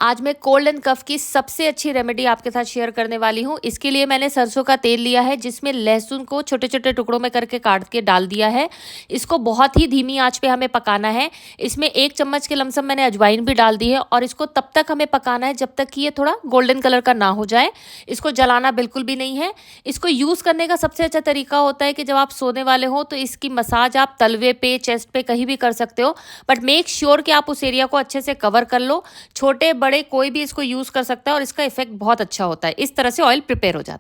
आज मैं cold and कफ की सबसे अच्छी रेमेडी आपके साथ शेयर करने वाली हूँ। इसके लिए मैंने सरसों का तेल लिया है, जिसमें लहसुन को छोटे छोटे टुकड़ों में करके काट के डाल दिया है। इसको बहुत ही धीमी आंच पे हमें पकाना है। इसमें 1 चम्मच के लमसम मैंने अजवाइन भी डाल दी है और इसको तब तक हमें पकाना है जब तक कि ये थोड़ा गोल्डन कलर का ना हो जाए। इसको जलाना बिल्कुल भी नहीं है। इसको यूज़ करने का सबसे अच्छा तरीका होता है कि जब आप सोने वाले हो तो इसकी मसाज आप तलवे पे, चेस्ट पे कहीं भी कर सकते हो, बट मेक श्योर कि आप उस एरिया को अच्छे से कवर कर लो। छोटे बड़े कोई भी इसको यूज़ कर सकता है और इसका इफेक्ट बहुत अच्छा होता है। इस तरह से ऑयल प्रिपेयर हो जाता है।